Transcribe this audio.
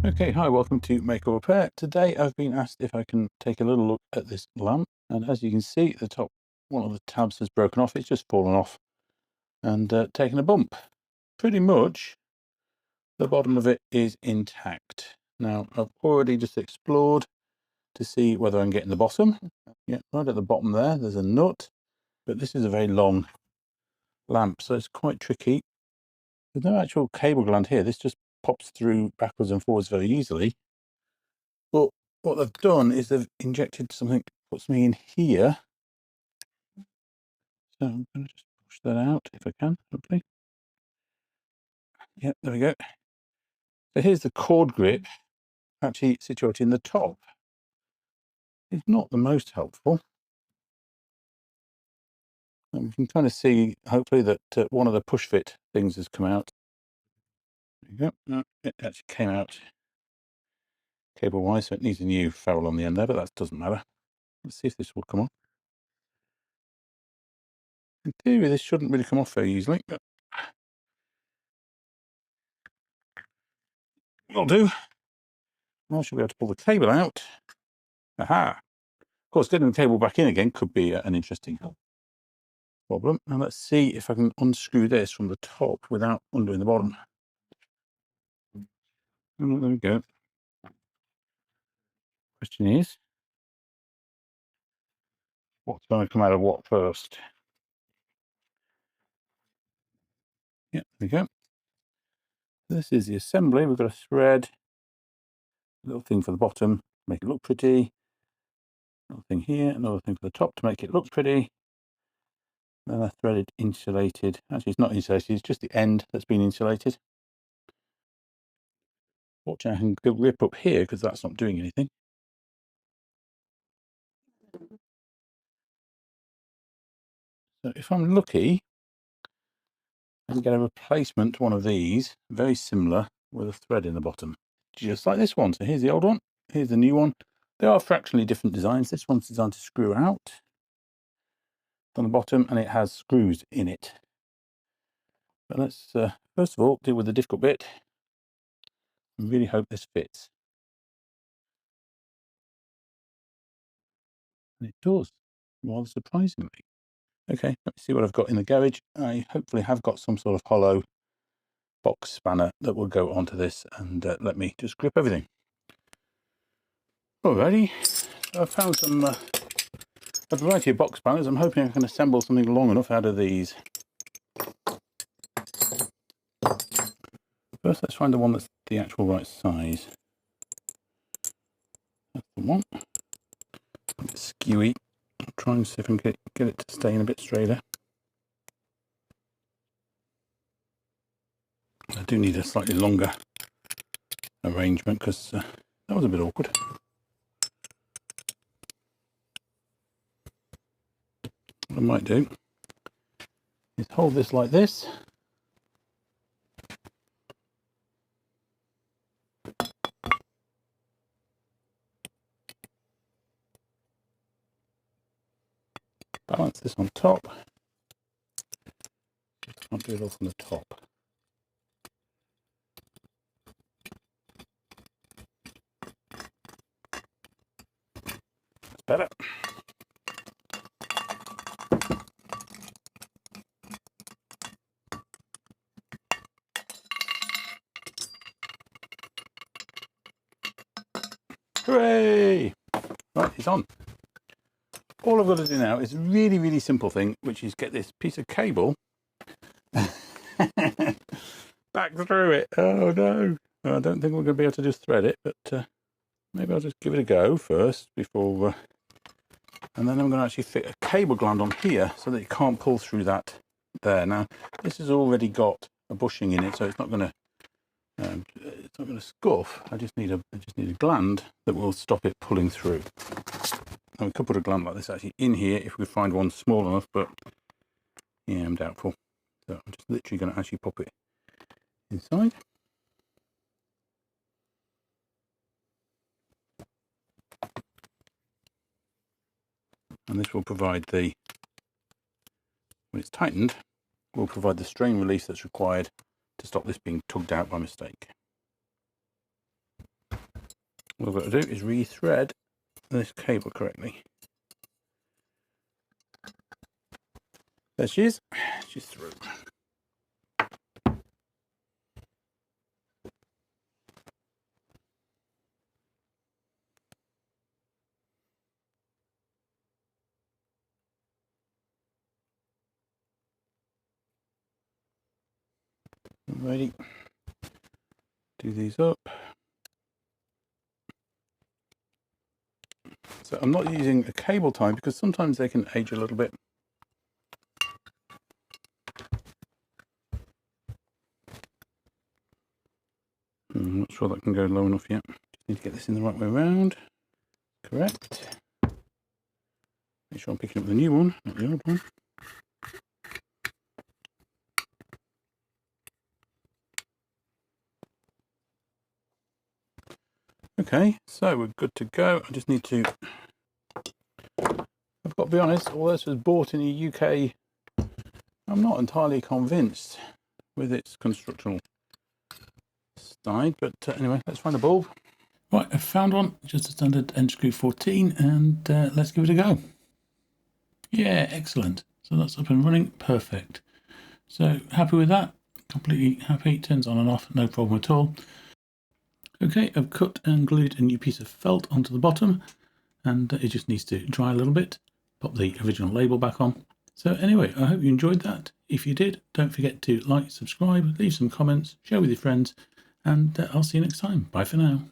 Okay, hi, welcome to Make or Repair. Today I've been asked if I can take a little look at this lamp, and as you can see, the top, one of the tabs has broken off. It's just fallen off and taken a bump. Pretty much the bottom of it is intact. Now, I've already just explored to see whether I can get in the bottom. Yeah, right at the bottom there's a nut, but this is a very long lamp, so it's quite tricky. There's no actual cable gland here. This just pops through backwards and forwards very easily. But what they've done is they've injected something that puts me in here. So I'm going to just push that out if I can, hopefully. Yep, there we go. So here's the cord grip, actually situated in the top. It's not the most helpful. And we can kind of see, hopefully, that one of the push fit things has come out. There you go. No, it actually came out cable wise, so it needs a new ferrule on the end there, but that doesn't matter. Let's see if this will come off. In theory, this shouldn't really come off very easily, but will do. I should be able to pull the cable out. Aha! Of course, getting the cable back in again could be an interesting problem. Now let's see if I can unscrew this from the top without undoing the bottom. Oh, there we go. Question is, what's going to come out of what first? Yeah, there we go. This is the assembly. We've got a thread, a little thing for the bottom, make it look pretty. Another thing here, another thing for the top to make it look pretty. Then a threaded insulated. Actually, it's not insulated, it's just the end that's been insulated. Fortunately, I can go rip up here because that's not doing anything. So if I'm lucky, I can get a replacement one of these, very similar, with a thread in the bottom, just like this one. So here's the old one, here's the new one. They are fractionally different designs. This one's designed to screw out on the bottom, and it has screws in it. But let's first of all deal with the difficult bit. I really hope this fits. And it does, rather surprisingly. Okay, let me see what I've got in the garage. I hopefully have got some sort of hollow box spanner that will go onto this and let me just grip everything. Alrighty, I've found some a variety of box spanners. I'm hoping I can assemble something long enough out of these. First, let's find the one that's the actual right size. That's the one. A bit skewy. I'll try and see if I can get it to stay in a bit straighter. I do need a slightly longer arrangement because that was a bit awkward. What I might do is hold this like this. Balance this on top. Just can't do it all from the top. That's better. Hooray! Right, it's on. All I've got to do now is a really, really simple thing, which is get this piece of cable back through it. Oh no! I don't think we're going to be able to just thread it, but maybe I'll just give it a go first before, and then I'm going to actually fit a cable gland on here so that it can't pull through that there. Now this has already got a bushing in it, so it's not going to scuff. I just need a gland that will stop it pulling through. And we could put a gland like this actually in here if we find one small enough, but yeah, I'm doubtful. So I'm just literally going to actually pop it inside. And this will provide when it's tightened, will provide the strain release that's required to stop this being tugged out by mistake. What I've got to do is rethread this cable correctly. There she is. She's through. Ready. Do these up. So I'm not using a cable tie because sometimes they can age a little bit. I'm not sure that can go low enough yet. Just need to get this in the right way around. Correct. Make sure I'm picking up the new one, not the old one. Okay, so we're good to go. I just need to... I've got to be honest, all this was bought in the UK. I'm not entirely convinced with its constructional side, but anyway, let's find a bulb. Right, I've found one, just a standard end screw 14, and let's give it a go. Yeah, excellent. So that's up and running, perfect. So happy with that, completely happy, turns on and off, no problem at all. Okay, I've cut and glued a new piece of felt onto the bottom, and it just needs to dry a little bit. Pop the original label back on. So anyway, I hope you enjoyed that. If you did, don't forget to like, subscribe, leave some comments, share with your friends, and I'll see you next time. Bye for now.